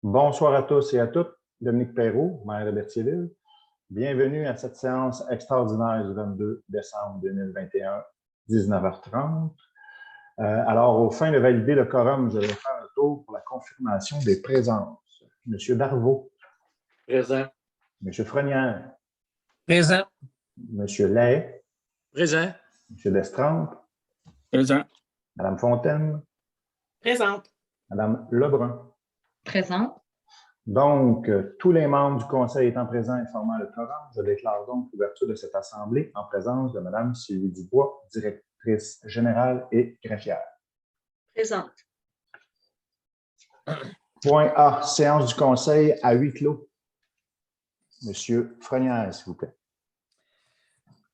Bonsoir à tous et à toutes. Dominique Perrault, maire de Berthierville. Bienvenue à cette séance extraordinaire du 22 décembre 2021, 19h30. Alors, au fin de valider le quorum, je vais faire un tour pour la confirmation des présences. Monsieur Darvaux. Présent. Monsieur Frenière. Présent. Monsieur Lay. Présent. Monsieur Destrempe. Présent. Madame Fontaine. Présente. Madame Lebrun. Présente. Donc, tous les membres du Conseil étant présents et formant le quorum, je déclare donc l'ouverture de cette Assemblée en présence de Madame Sylvie Dubois, directrice générale et greffière. Présente. Point A, séance du Conseil à huis clos. Monsieur Frenière, s'il vous plaît.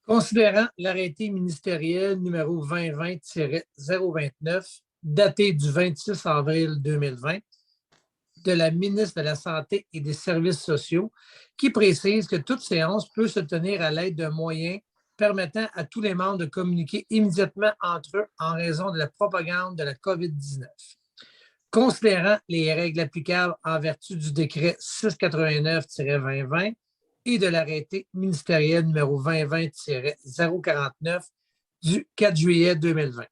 Considérant l'arrêté ministériel numéro 2020-029, daté du 26 avril 2020, de la ministre de la Santé et des Services sociaux, qui précise que toute séance peut se tenir à l'aide d'un moyen permettant à tous les membres de communiquer immédiatement entre eux en raison de la propagande de la COVID-19. Considérant les règles applicables en vertu du décret 689-2020 et de l'arrêté ministériel numéro 2020-049 du 4 juillet 2020.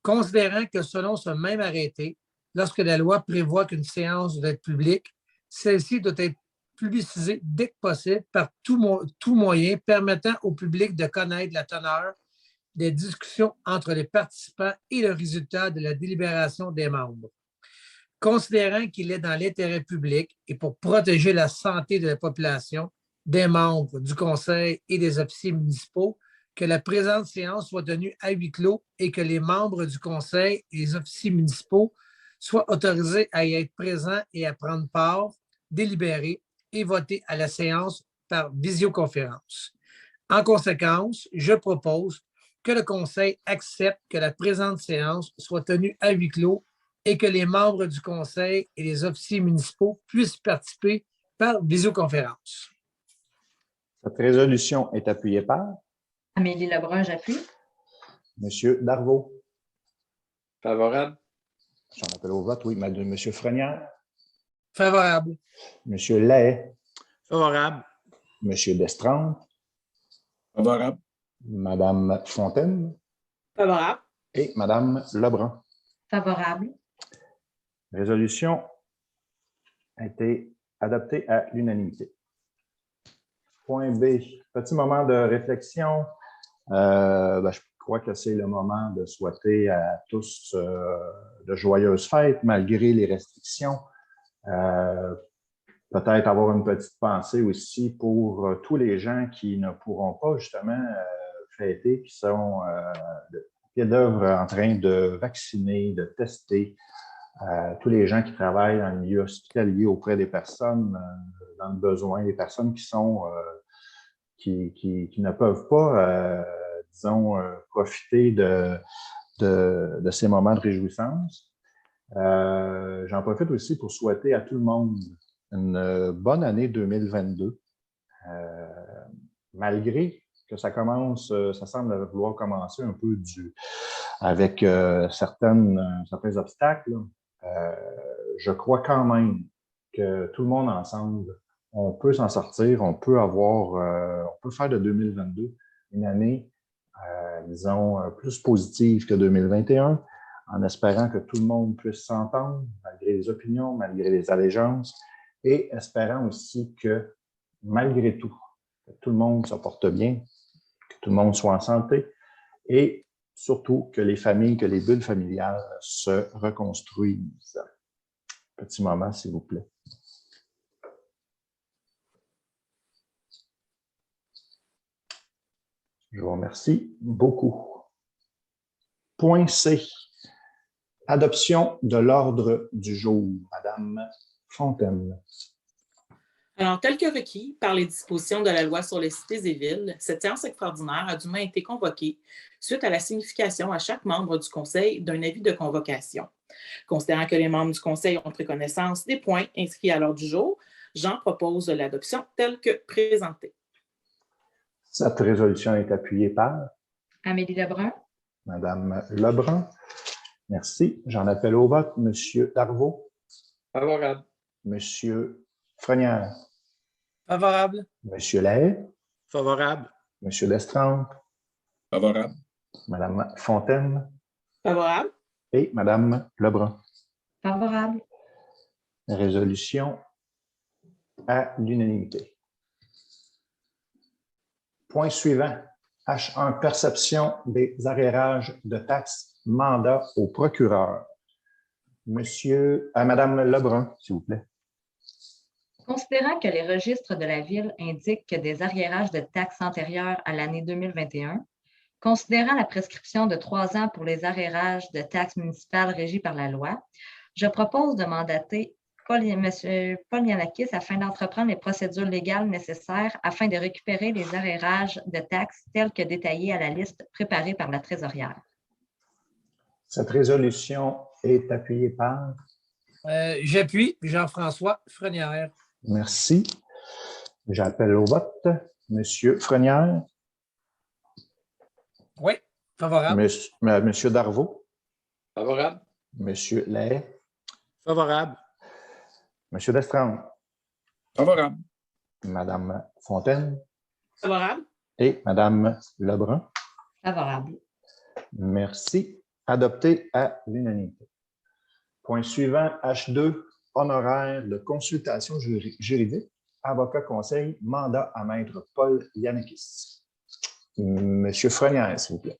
Considérant que selon ce même arrêté, lorsque la loi prévoit qu'une séance doit être publique, celle-ci doit être publicisée dès que possible par tout moyen permettant au public de connaître la teneur des discussions entre les participants et le résultat de la délibération des membres. Considérant qu'il est dans l'intérêt public et pour protéger la santé de la population, des membres du Conseil et des officiers municipaux, que la présente séance soit tenue à huis clos et que les membres du Conseil et les officiers municipaux soient autorisés à y être présents et à prendre part, délibérer et voter à la séance par visioconférence. En conséquence, je propose que le Conseil accepte que la présente séance soit tenue à huis clos et que les membres du Conseil et les officiers municipaux puissent participer par visioconférence. Cette résolution est appuyée par Amélie Lebrun, j'appuie. Monsieur Darvaux. Favorable. J'en appelle au vote, oui. Monsieur Frenière. Favorable. Monsieur Lay. Favorable. Monsieur Destrempe. Favorable. Madame Fontaine. Favorable. Et Madame Lebrun. Favorable. Résolution a été adoptée à l'unanimité. Point B, petit moment de réflexion. Je crois que c'est le moment de souhaiter à tous de joyeuses fêtes, malgré les restrictions. Peut-être avoir une petite pensée aussi pour tous les gens qui ne pourront pas justement fêter, qui sont pied d'œuvre en train de vacciner, de tester. Tous les gens qui travaillent dans le milieu hospitalier auprès des personnes dans le besoin, les personnes qui sont qui ne peuvent pas, disons, profiter de ces moments de réjouissance. J'en profite aussi pour souhaiter à tout le monde une bonne année 2022. Malgré que ça semble vouloir commencer un peu avec certains obstacles, je crois quand même que tout le monde ensemble, on peut s'en sortir, on peut faire de 2022 une année, disons, plus positive que 2021, en espérant que tout le monde puisse s'entendre, malgré les opinions, malgré les allégeances, et espérant aussi que, malgré tout, que tout le monde se porte bien, que tout le monde soit en santé, et surtout que les familles, que les bulles familiales se reconstruisent. Petit moment, s'il vous plaît. Je vous remercie beaucoup. Point C. Adoption de l'ordre du jour. Madame Fontaine. Alors, tel que requis par les dispositions de la loi sur les cités et villes, cette séance extraordinaire a dûment été convoquée suite à la signification à chaque membre du Conseil d'un avis de convocation. Considérant que les membres du Conseil ont pris connaissance des points inscrits à l'ordre du jour, j'en propose l'adoption telle que présentée. Cette résolution est appuyée par Amélie Lebrun. Madame Lebrun. Merci. J'en appelle au vote. Monsieur Darvaux. Favorable. Monsieur Frenière, Favorable. Monsieur Lahaye, Favorable. Monsieur Destrempe, Favorable. Madame Fontaine Favorable. et Madame Lebrun. Favorable. Résolution à l'unanimité. Point suivant. H1. Perception des arrérages de taxes. Mandat au procureur. Madame Lebrun, s'il vous plaît. Considérant que les registres de la Ville indiquent que des arrérages de taxes antérieurs à l'année 2021, considérant la prescription de 3 ans pour les arrérages de taxes municipales régis par la loi, je propose de mandater M. Paul Yanakis afin d'entreprendre les procédures légales nécessaires afin de récupérer les arrérages de taxes tels que détaillés à la liste préparée par la trésorière. Cette résolution est appuyée par... J'appuie Jean-François Frenière. Merci. J'appelle au vote Monsieur Frenière, Oui, favorable. Monsieur Darvaux, Favorable. Monsieur Lahaye, Favorable. Monsieur Destrempe, Favorable. Madame Fontaine Favorable. et Madame Lebrun. Favorable. Merci. Adopté à l'unanimité. Point suivant, H2, honoraires de consultation juridique, avocat conseil, mandat à maître Paul Yanakis. Monsieur Frenière, s'il vous plaît.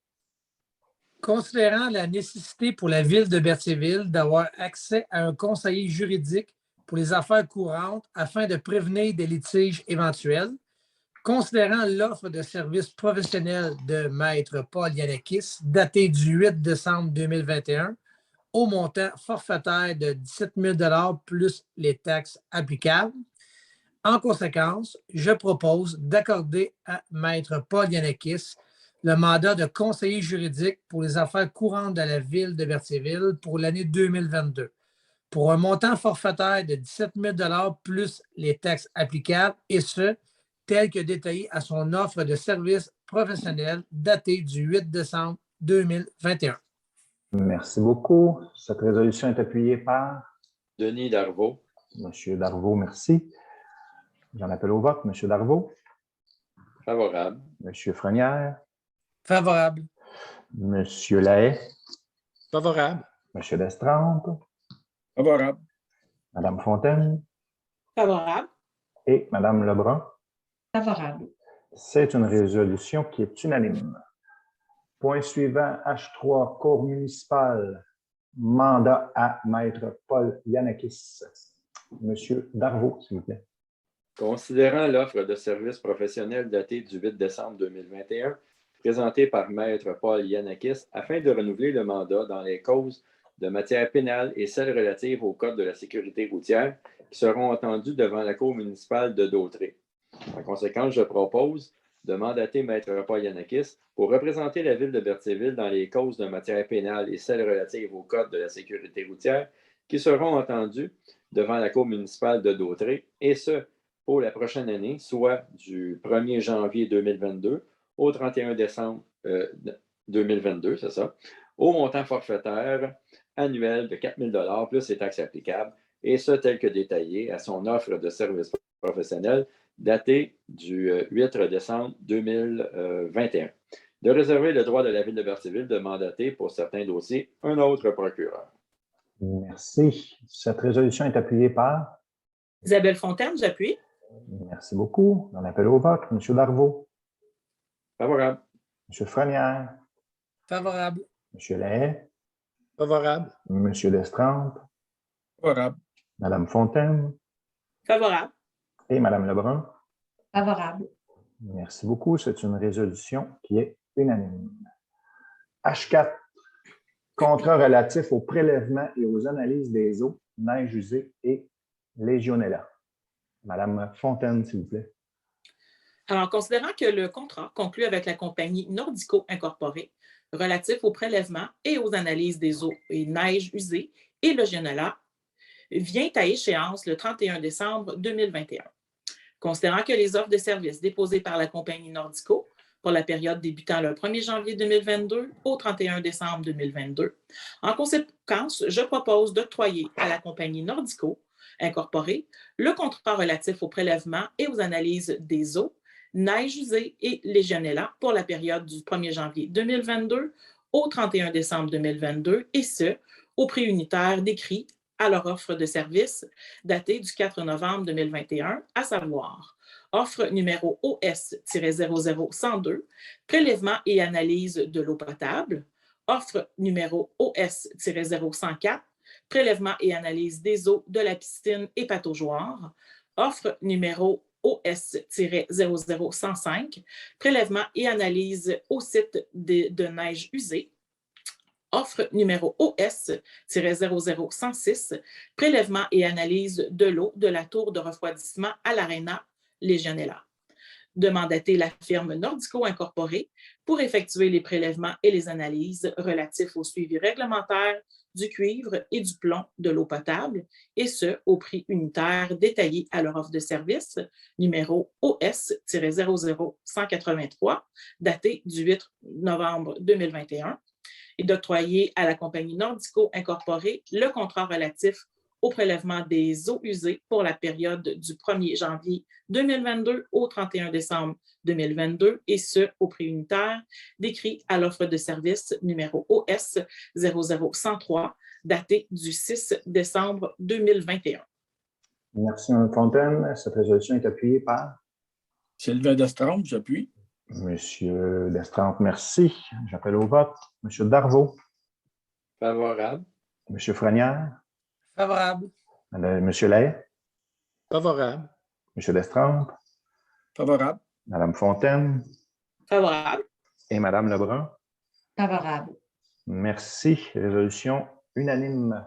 Considérant la nécessité pour la Ville de Berthierville d'avoir accès à un conseiller juridique pour les affaires courantes afin de prévenir des litiges éventuels, considérant l'offre de services professionnels de maître Paul Yanakis datée du 8 décembre 2021 au montant forfaitaire de 17 000 $ plus les taxes applicables. En conséquence, je propose d'accorder à maître Paul Yanakis le mandat de conseiller juridique pour les affaires courantes de la Ville de Berthierville pour l'année 2022, pour un montant forfaitaire de 17 000 $ plus les taxes applicables, et ce, tel que détaillé à son offre de services professionnels datée du 8 décembre 2021. Merci beaucoup. Cette résolution est appuyée par... Denis Darvaux. Monsieur Darvaux, merci. J'en appelle au vote. Monsieur Darvaux, Favorable. Monsieur Frenière, Favorable. Monsieur Lahaye, Favorable. Monsieur Destrempe, Favorable. Madame Fontaine Favorable. et Madame Lebrun. Favorable. C'est une résolution qui est unanime. Point suivant, H3, Cour municipale, mandat à maître Paul Yanakis. Monsieur Darvaux, s'il vous plaît. Considérant l'offre de services professionnels datée du 8 décembre 2021, présentée par maître Paul Yanakis, afin de renouveler le mandat dans les causes de matière pénale et celles relatives au Code de la sécurité routière, qui seront entendues devant la Cour municipale de Dautré. En conséquence, je propose de mandater maître Paul Yanakis pour représenter la Ville de Berthierville dans les causes de matière pénale et celles relatives au Code de la sécurité routière, qui seront entendues devant la Cour municipale de Dautré, et ce, pour la prochaine année, soit du 1er janvier 2022 au 31 décembre 2022, c'est ça, au montant forfaitaire annuel de 4 000 $ plus les taxes applicables, et ce, tel que détaillé à son offre de services professionnels datée du 8 décembre 2021. De réserver le droit de la Ville de Berthierville de mandater pour certains dossiers un autre procureur. Merci. Cette résolution est appuyée par... Isabelle Fontaine, j'appuie. Merci beaucoup. On appelle au vote. Monsieur Darvaux. Favorable. Monsieur Frenière. Favorable. Monsieur Lahaye. Favorable. Monsieur Destrempe. Favorable. Madame Fontaine Favorable. et Madame Lebrun. Favorable. Merci beaucoup. C'est une résolution qui est unanime. H4. Contrat relatif au prélèvement et aux analyses des eaux, neige usée et Legionella. Madame Fontaine, s'il vous plaît. Alors, considérant que le contrat conclu avec la compagnie Nordico Incorporée relatif au prélèvement et aux analyses des eaux et neige usée et Legionella vient à échéance le 31 décembre 2021. Considérant que les offres de services déposées par la compagnie Nordico pour la période débutant le 1er janvier 2022 au 31 décembre 2022, en conséquence, je propose d'octroyer à la compagnie Nordico incorporée, le contrat relatif au prélèvement et aux analyses des eaux, neige usée et Legionella pour la période du 1er janvier 2022 au 31 décembre 2022, et ce, au prix unitaire décrit à leur offre de service datée du 4 novembre 2021, à savoir offre numéro OS-00102, prélèvement et analyse de l'eau potable, offre numéro OS-0104, prélèvement et analyse des eaux de la piscine et pataugeoire, offre numéro OS-00105, prélèvement et analyse au site de neige usée, offre numéro OS-00106, prélèvement et analyse de l'eau de la tour de refroidissement à l'Arena Legionella. De mandater la firme Nordico Incorporée pour effectuer les prélèvements et les analyses relatifs au suivi réglementaire du cuivre et du plomb de l'eau potable, et ce, au prix unitaire détaillé à leur offre de service, numéro OS-00183, daté du 8 novembre 2021, et d'octroyer à la compagnie Nordico Incorporée le contrat relatif au prélèvement des eaux usées pour la période du 1er janvier 2022 au 31 décembre 2022, et ce, au prix unitaire décrit à l'offre de service numéro OS-00103, daté du 6 décembre 2021. Merci, Mme Fontaine. Cette résolution est appuyée par? Sylvain Destrempe, j'appuie. Monsieur Destrempe, merci. J'appelle au vote. Monsieur Darvaux. Favorable. Monsieur Frenière. Favorable. Monsieur Lay. Favorable. Monsieur Destrempe. Favorable. Madame Fontaine. Favorable. Et Madame Lebrun. Favorable. Merci. Résolution unanime.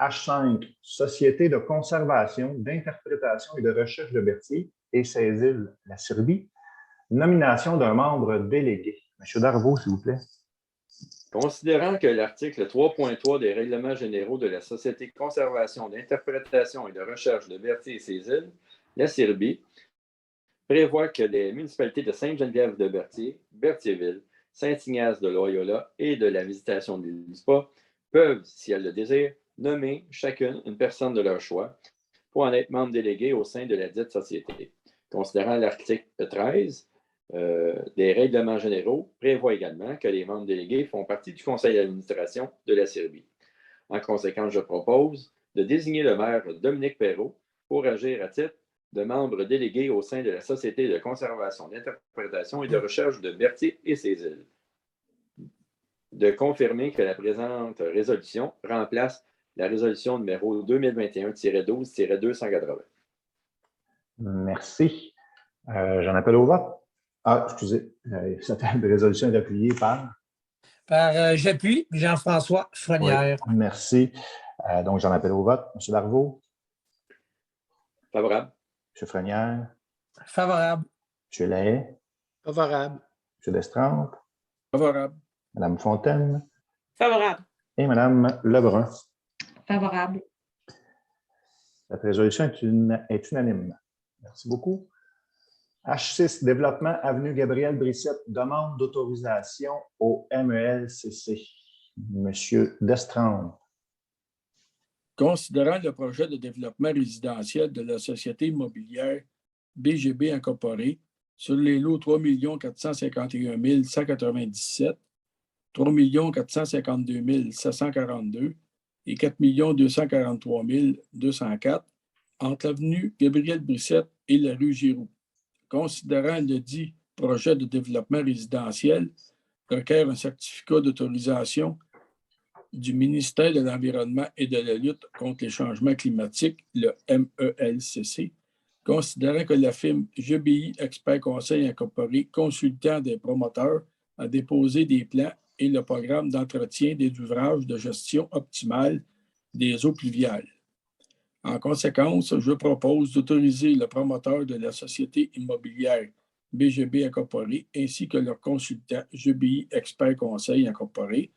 H5, Société de conservation, d'interprétation et de recherche de Berthier et ses îles, la Serbie. Nomination d'un membre délégué. Monsieur Darvaux, s'il vous plaît. Considérant que l'article 3.3 des règlements généraux de la Société de conservation, d'interprétation et de recherche de Berthier et ses îles, la Serbie, prévoit que les municipalités de Sainte-Geneviève-de-Berthier, Berthierville, Saint-Ignace de Loyola et de la Visitation de l'ISPA peuvent, si elles le désirent, nommer chacune une personne de leur choix pour en être membre délégué au sein de la dite société. Considérant l'article 13 des règlements généraux, prévoit également que les membres délégués font partie du conseil d'administration de la Serbie. En conséquence, je propose de désigner le maire Dominique Perrault pour agir à titre de membre délégué au sein de la Société de conservation, d'interprétation et de recherche de Berthier et ses îles. De confirmer que la présente résolution remplace la résolution numéro 2021-12-280. Merci. J'en appelle au vote. Ah, excusez, cette résolution est appuyée par? Par j'appuie, Jean-François Frenière. Oui, merci. Donc, j'en appelle au vote. Monsieur Darvaux? Favorable. Monsieur Frenière? Favorable. Monsieur Lahaye? Favorable. Monsieur Destrempe? Favorable. Madame Fontaine? Favorable. Et Madame Lebrun. Favorable. Cette résolution est unanime. Merci beaucoup. H6, développement avenue Gabriel Brissette, demande d'autorisation au MELCC. Monsieur Destrempe. Considérant le projet de développement résidentiel de la société immobilière BGB Incorporée sur les lots 3 451 197, 3 452 742 et 4 243 204 entre l'avenue Gabriel Brissette et la rue Giroux. Considérant le dit projet de développement résidentiel requiert un certificat d'autorisation du ministère de l'Environnement et de la lutte contre les changements climatiques, le MELCC, considérant que la firme GBI Expert Conseil Incorporé, consultant des promoteurs, a déposé des plans et le programme d'entretien des ouvrages de gestion optimale des eaux pluviales. En conséquence, je propose d'autoriser le promoteur de la société immobilière BGB Incorporée ainsi que leur consultant GBI Expert Conseil Incorporé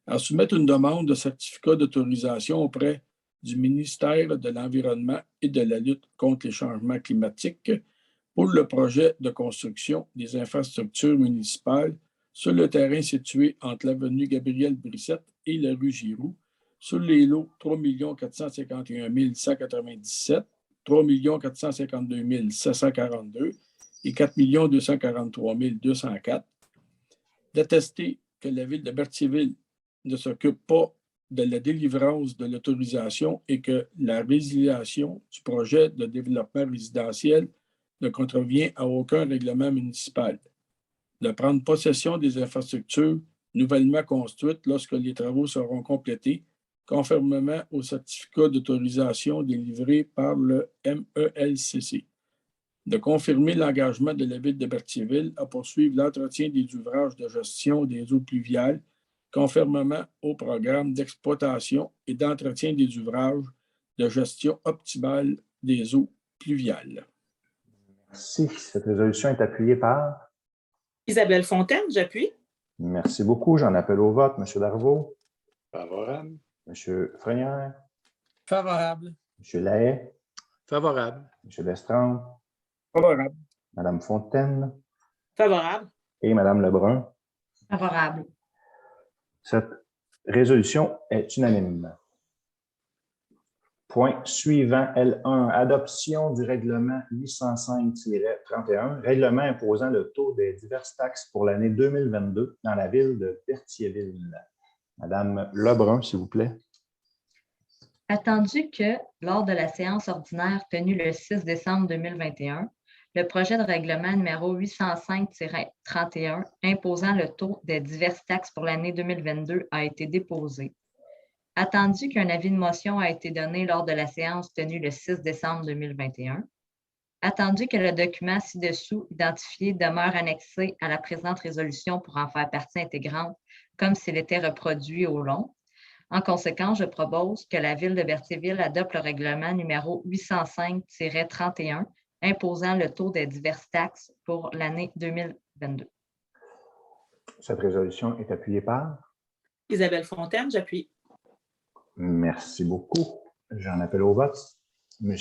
à soumettre une demande de certificat d'autorisation auprès du ministère de l'Environnement et de la lutte contre les changements climatiques pour le projet de construction des infrastructures municipales sur le terrain situé entre l'avenue Gabriel Brissette et la rue Giroux, Sur les lots, 3 451 197, 3 452 742 et 4 243 204. D'attester que la Ville de Berthierville ne s'occupe pas de la délivrance de l'autorisation et que la résiliation du projet de développement résidentiel ne contrevient à aucun règlement municipal. De prendre possession des infrastructures nouvellement construites lorsque les travaux seront complétés, conformément au certificat d'autorisation délivré par le MELCC. De confirmer l'engagement de la Ville de Berthierville à poursuivre l'entretien des ouvrages de gestion des eaux pluviales conformément au programme d'exploitation et d'entretien des ouvrages de gestion optimale des eaux pluviales. Merci. Cette résolution est appuyée par? Isabelle Fontaine, j'appuie. Merci beaucoup. J'en appelle au vote. M. Darvaux. Favorable. M. Frenière. Favorable. M. Lahaye. Favorable. M. Destremps. Favorable. Mme Fontaine. Favorable. Et Mme Lebrun. Favorable. Cette résolution est unanime. Point suivant, L1, adoption du règlement 805-31, règlement imposant le taux des diverses taxes pour l'année 2022 dans la ville de Berthierville. Madame Lebrun, s'il vous plaît. Attendu que, lors de la séance ordinaire tenue le 6 décembre 2021, le projet de règlement numéro 805-31 imposant le taux des diverses taxes pour l'année 2022 a été déposé. Attendu qu'un avis de motion a été donné lors de la séance tenue le 6 décembre 2021. Attendu que le document ci-dessous identifié demeure annexé à la présente résolution pour en faire partie intégrante, comme s'il était reproduit au long. En conséquence, je propose que la Ville de Berthierville adopte le règlement numéro 805-31 imposant le taux des diverses taxes pour l'année 2022. Cette résolution est appuyée par? Isabelle Fontaine, j'appuie. Merci beaucoup. J'en appelle au vote. M.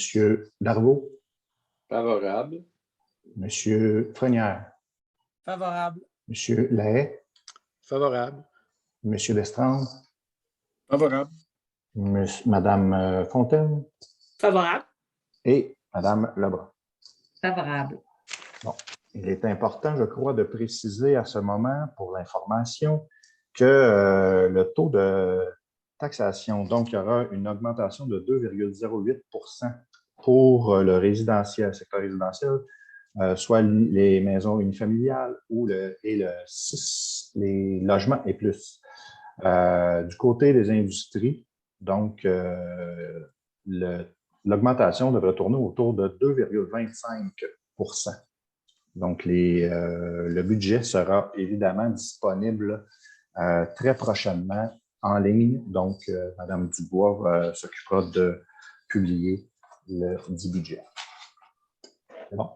Darvaux. Favorable. M. Frenière. Favorable. M. Lahaye. Favorable. M. Destremps. Favorable. Mme Fontaine. Favorable. Et Mme Lebrun. Favorable. Bon, il est important, je crois, de préciser à ce moment, pour l'information, que le taux de taxation, donc il y aura une augmentation de 2,08 pour le résidentiel, secteur résidentiel, soit les maisons unifamiliales ou les logements et plus. Du côté des industries, donc l'augmentation devrait tourner autour de 2,25 %. Donc, le budget sera évidemment disponible très prochainement en ligne. Donc, Mme Dubois s'occupera de publier le dit budget. C'est bon?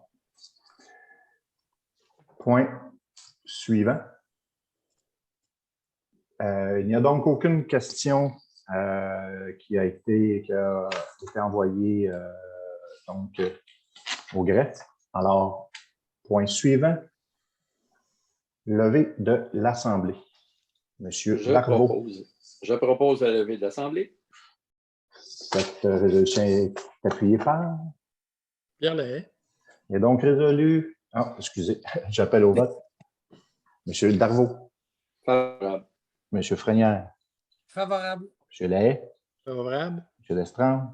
Point suivant. Il n'y a donc aucune question qui a été envoyée au greffe. Alors, point suivant. Levée de l'Assemblée. Monsieur Darvaux. Je propose la levée de l'Assemblée. Cette résolution est appuyée par? Pierre Lahaye. Il est donc résolu. Ah, excusez, j'appelle au vote. Monsieur Darvaux. Favorable. Monsieur Frenière. Favorable. Monsieur Lahaye. Favorable. Monsieur Destremps.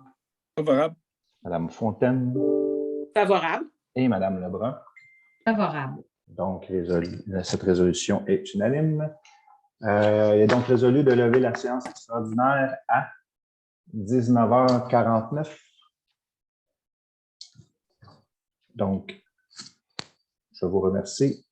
Favorable. Madame Fontaine. Favorable. Et Madame Lebrun. Favorable. Donc, cette résolution est unanime. Il est donc résolu de lever la séance extraordinaire à 19h49. Donc, je vous remercie